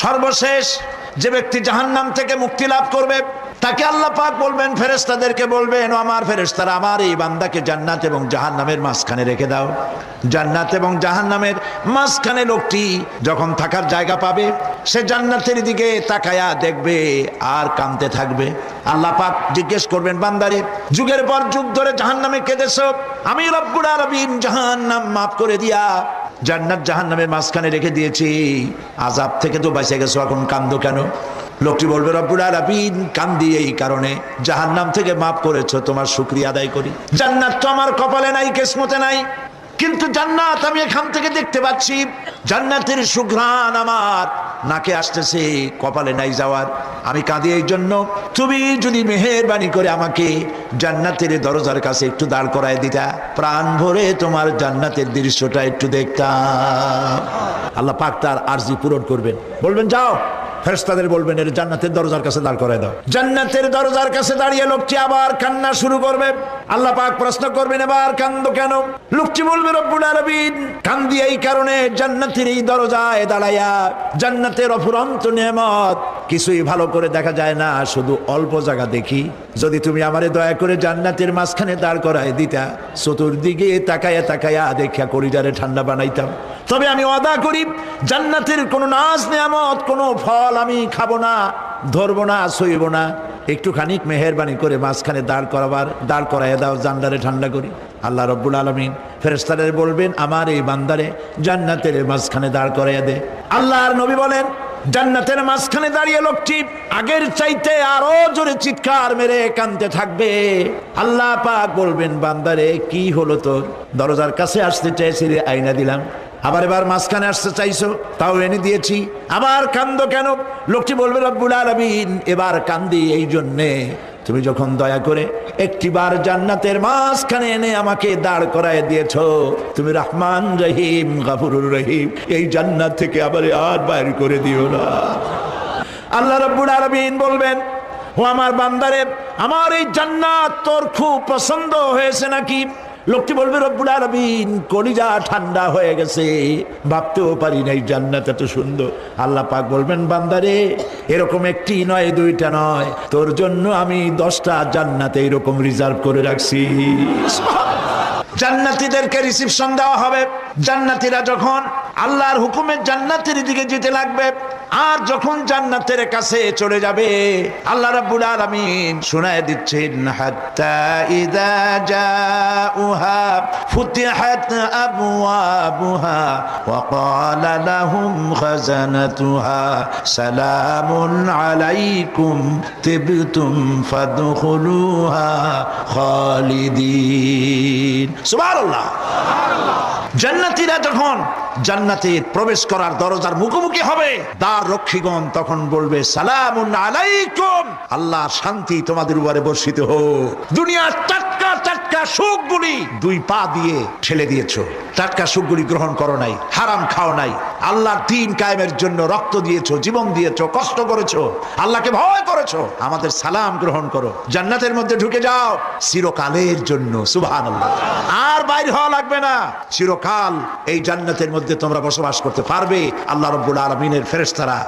সর্বশেষ যে ব্যক্তি জাহান্নাম থেকে মুক্তি লাভ করবে তাকে আল্লাহ পাক বলবেন, ফেরেশতাদেরকে বলবেন, ও আমার ফেরেশতারা, আমার এই বান্দাকে জান্নাত এবং জাহান্নামের মাঝখানে রেখে দাও। জান্নাত এবং জাহান্নামের মাঝখানে লোকটি যখন থাকার জায়গা পাবে, সে জান্নাতের দিকে তাকায়া দেখবে আর কাঁদতে থাকবে। আল্লাহ পাক জিজ্ঞেস করবেন, বান্দারে, যুগের পর যুগ ধরে জাহান্নামে কেঁদেছো, আমি রব্বুল আলামিন জাহান্নাম মাফ করে দিয়া জান্নাত জাহান্নামের মাঝখানে রেখে দিয়েছি, আযাব থেকে তো বেঁচে গেছো, এখন কান্দো কেন? লোকটি বলবে, রব্বুল আলামিন কান্দি এই কারণে, জাহান্নাম থেকে মাফ করেছো, তোমার শুকরিয়া আদায় করি। জান্নাত তো আমার কপালে নাই, কিসমতে নাই, কিন্তু জান্নাত আমি এখান থেকে দেখতে পাচ্ছি, জান্নাতের সুঘ্রাণ আমার নাকে আসতেছে, কপালে নাই যাওয়ার। আমি কাঁদি এই জন্য, তুমি যদি মেহেরবানি করে আমাকে জান্নাতের দরজার কাছে একটু দাঁড় করায় দিতা, প্রাণ ভরে তোমার জান্নাতের দৃশ্যটা একটু দেখতাম। আল্লাহ পাক তার আরজি পূরণ করবেন, বলবেন যাও, ফেরেশতাদের বলবেন এর জান্নাতের দরজার কাছে দাঁড় করায় দাও। জান্নাতের দরজার কাছে দাঁড়িয়ে লোকটি আবার কান্না শুরু করবে। আল্লাহ পাক প্রশ্ন করবেন, এবার কান্দো কেন? লোকটি বলবে, রব্বুল আলামিন কান্দি এই কারণে, জান্নাতের এই দরজায় দাঁড়াইয়া জান্নাতের অফুরন্ত নেয়ামত কিছুই ভালো করে দেখা যায় না, শুধু অল্প জায়গা দেখি। যদি তুমি আমারে দয়া করে জান্নাতের মাঝখানে দাঁড় করায় দিতা, চতুর্দিকে তাকায়া তাকায়া দেখা কলিজারে ঠান্ডা বানাইতাম। তবে আমি ওয়াদা করি, জান্নাতের কোনো নাজ নেয়ামত, কোনো ফল আমি খাবো না, ধরবো না, সইব না। একটুখানি মেহেরবানি করে মাঝখানে দাঁড় করাইয়া দাও, জান্নারে ঠান্ডা করি। আল্লাহ রব্বুল আলামিন ফেরেশতাদের বলবেন, আমার এই বান্দারে জান্নাতের মাঝখানে দাঁড় করাইয়া দে। আল্লাহর নবী বলেন, জান্নাতের মাঝখানে দাঁড়িয়ে লোকটি আগের চাইতে আরো জোরে চিৎকার মেরে কাঁদতে থাকবে। আল্লাহ পাক বলবেন, বান্দারে কি হলো তোর? দরজার কাছে আসতে চাইছিলি, আইনা দিলাম। এবার মাঝখানে আসতে চাইছো, তাও এনে দিয়েছি, আবার কান্দো কেন? লোকটি বলবে, রব্বুল আলামিন এবার কান্দি এই জন্যে, তুমি যখন দয়া করে একটিবার জান্নাতের মাঝখানে এনে আমাকে দাঁড় করায় দিয়েছো, তুমি রহমান রহিম গফুরুর রহিম, এই জান্নাত থেকে আবার আর বাইর করে দিও না। আল্লাহ রাব্বুল আলামিন বলবেন, ও আমার বান্দারে, আমার এই জান্নাত তোর খুব পছন্দ হয়েছে নাকি? লোকটি বলবে, রব্বুল আলামিন কলিজা ঠান্ডা হয়ে গেছে, ভাবতেও পারি নাই জান্নাত এত সুন্দর। আল্লাহ পাক বলবেন, বান্দারে এরকম একটি নয়, দুইটা নয়, তোর জন্য আমি 10টা জান্নাত এইরকম রিজার্ভ করে রাখছি। জান্নাতীদেরকে রিসিপশন দেওয়া হবে। জান্নাতীরা যখন আল্লাহর হুকুমে জান্নাতের দিকে যেতে লাগবে, আর যখন জান্নাতের কাছে চলে যাবে, আল্লাহ রাব্বুল আলামিন শোনায় দিচ্ছেন, হাত্তা ইযা জাউহা ফুতিহাত আবওয়াবুহা ওয়া ক্বালা লাহুম খাজানাতুহা সালামুন আলাইকুম তিবতুম ফাদখুলুহা খালিদিন। সুবহানাল্লাহ। জান্নাতীরা যখন জান্নাতে প্রবেশ করার দরজার মুখোমুখি হবে, দ্বার রক্ষীগণ তখন বলবে, সালামুন আলাইকুম, আল্লাহর শান্তি তোমাদের উপরে বর্ষিত হোক। দুনিয়ার টাটকা টাটকা সুখগুলি 2 পা দিয়ে ঠেলে দিয়েছো, টাটকা সুখগুলি গ্রহণ করো নাই, হারাম খাও নাই, আল্লাহর দ্বীন কায়েমের জন্য রক্ত দিয়েছো, জীবন দিয়েছো, কষ্ট করেছো, আল্লাহকে ভয় করেছো, আমাদের সালাম গ্রহণ করো, জান্নাতের মধ্যে ঢুকে যাও চিরকালের জন্য। সুবহানাল্লাহ। আর বাইরে হওয়া লাগবে না, চিরকাল এই জান্নাতের মধ্যে তোমরা বসবাস করতে পারবে। আল্লাহ রাব্বুল আলামিনের ফেরেশতারা